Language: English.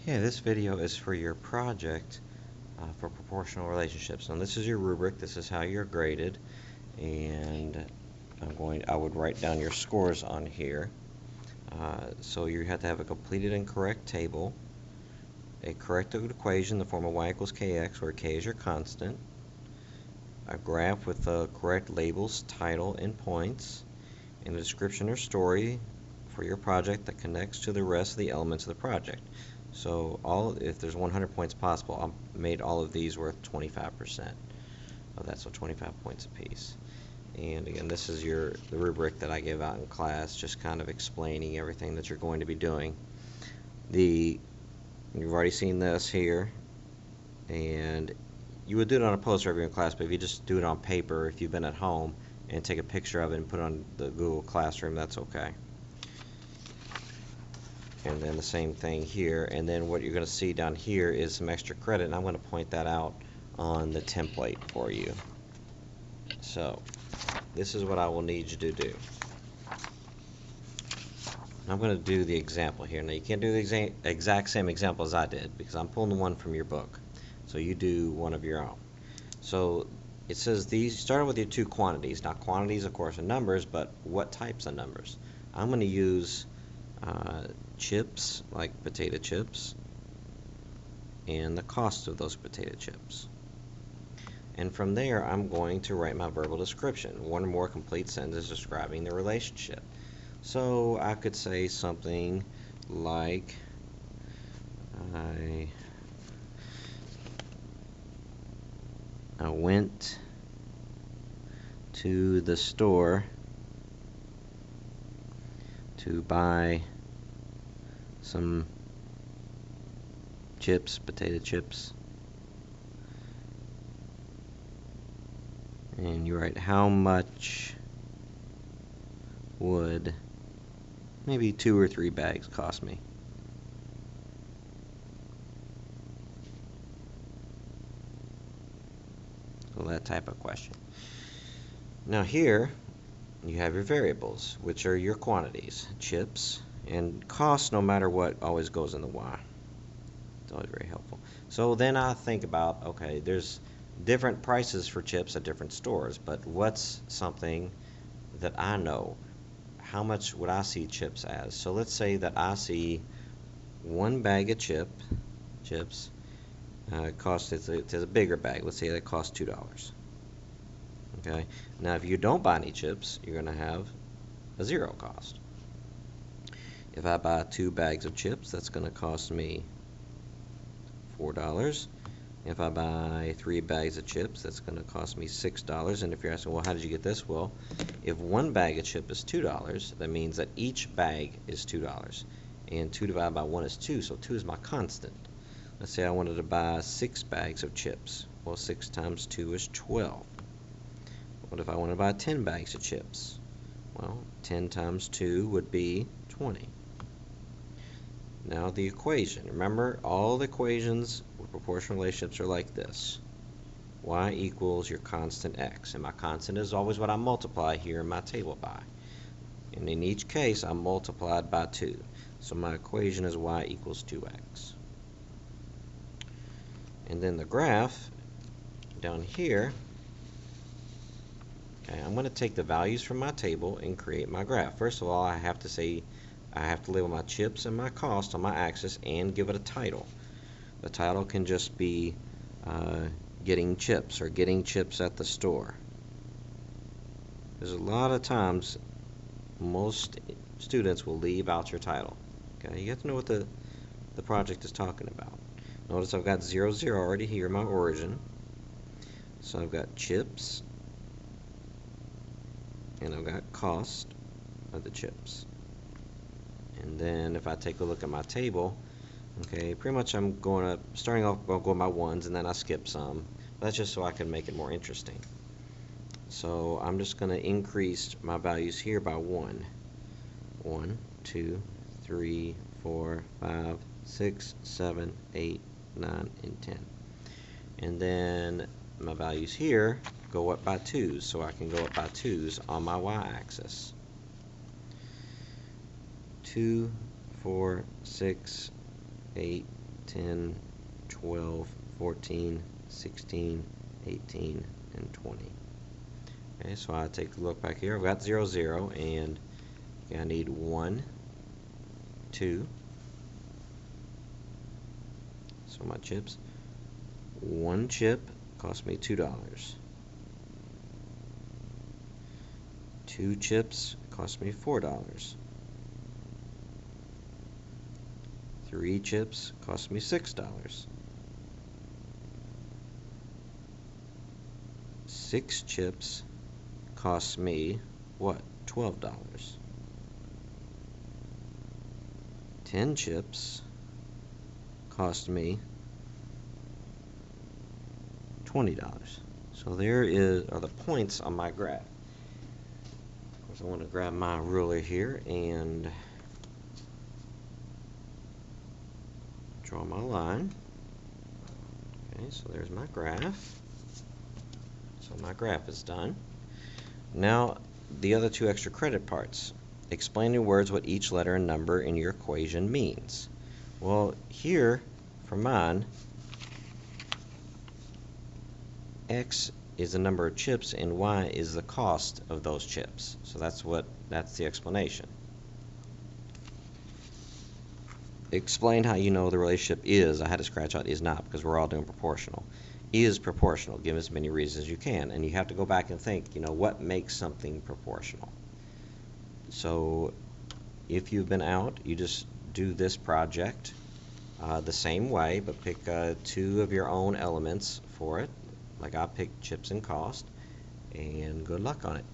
Yeah, this video is for your project for proportional relationships. Now this is your rubric, this is how you're graded, and I would write down your scores on here. So you have to have a completed and correct table, a corrected equation in the form of y equals kx, where k is your constant, a graph with the correct labels, title, and points, and a description or story for your project that connects to the rest of the elements of the project. So if there's 100 points possible, I made all of these worth 25% of that, so 25 points apiece. And again, this is the rubric that I give out in class, just kind of explaining everything that you're going to be doing. You've already seen this here, and you would do it on a poster review in class, but if you just do it on paper, if you've been at home, and take a picture of it and put it on the Google Classroom, that's okay. And then the same thing here, and then what you're going to see down here is some extra credit, and I'm going to point that out on the template for you. So this is what I will need you to do. I'm going to do the example here. Now you can't do the exact same example as I did because I'm pulling the one from your book, so you do one of your own. So it says these started with your two quantities. Now quantities of course are numbers, but what types of numbers? I'm going to use chips, like potato chips, and the cost of those potato chips. And from there, I'm going to write my verbal description, one or more complete sentences describing the relationship. So I could say something like, I went to the store to buy some chips, potato chips, and you write how much would maybe 2 or 3 bags cost me. So that type of question. Now here you have your variables, which are your quantities, chips, and cost, no matter what, always goes in the y. It's always very helpful. So then I think about, okay, there's different prices for chips at different stores, but what's something that I know? How much would I see chips as? So let's say that I see one bag of chips it's a bigger bag. Let's say that costs $2. Okay. Now if you don't buy any chips, you're going to have a zero cost. If I buy 2 bags of chips, that's going to cost me $4. If I buy 3 bags of chips, that's going to cost me $6. And if you're asking, well, how did you get this? Well, if one bag of chip is $2, that means that each bag is $2. And 2 divided by 1 is 2, so 2 is my constant. Let's say I wanted to buy 6 bags of chips. Well, 6 times 2 is 12. What if I want to buy 10 bags of chips? Well, 10 times 2 would be 20. Now the equation. Remember, all the equations with proportional relationships are like this. Y equals your constant x. And my constant is always what I multiply here in my table by. And in each case, I multiplied by 2. So my equation is y equals 2x. And then the graph down here, okay, I'm going to take the values from my table and create my graph. First of all, I have to label my chips and my cost on my axis and give it a title. The title can just be getting chips or getting chips at the store. There's a lot of times most students will leave out your title. Okay, you have to know what the project is talking about. Notice I've got 0, 0 already here, my origin. So I've got chips, and I've got cost of the chips. And then if I take a look at my table, okay, pretty much I'm starting off, I'll go by ones, and then I skip some. That's just so I can make it more interesting. So I'm just going to increase my values here by 1. 1, 2, 3, 4, 5, 6, 7, 8, 9, and 10. And then my values here go up by 2s, so I can go up by 2s on my y-axis. 2, 4, 6, 8, 10, 12, 14, 16, 18, and 20. Okay, so I take a look back here. I've got 0, 0, and I need 1, 2. So my chips. One chip cost me $2. 2 chips cost me $4. 3 chips cost me $6. 6 chips cost me what? $12. 10 chips cost me $20. So there are the points on my graph. Of course, I want to grab my ruler here and draw my line. Okay, so there's my graph. So my graph is done. Now, the other 2 extra credit parts. Explain in words what each letter and number in your equation means. Well, here, for mine, X is the number of chips and Y is the cost of those chips. So that's the explanation. Explain how you know the relationship is. I had to scratch out is not because we're all doing proportional. Is proportional. Give as many reasons as you can. And you have to go back and think, what makes something proportional. So if you've been out, you just do this project the same way, but pick 2 of your own elements for it. Like I picked chips and cost, and good luck on it.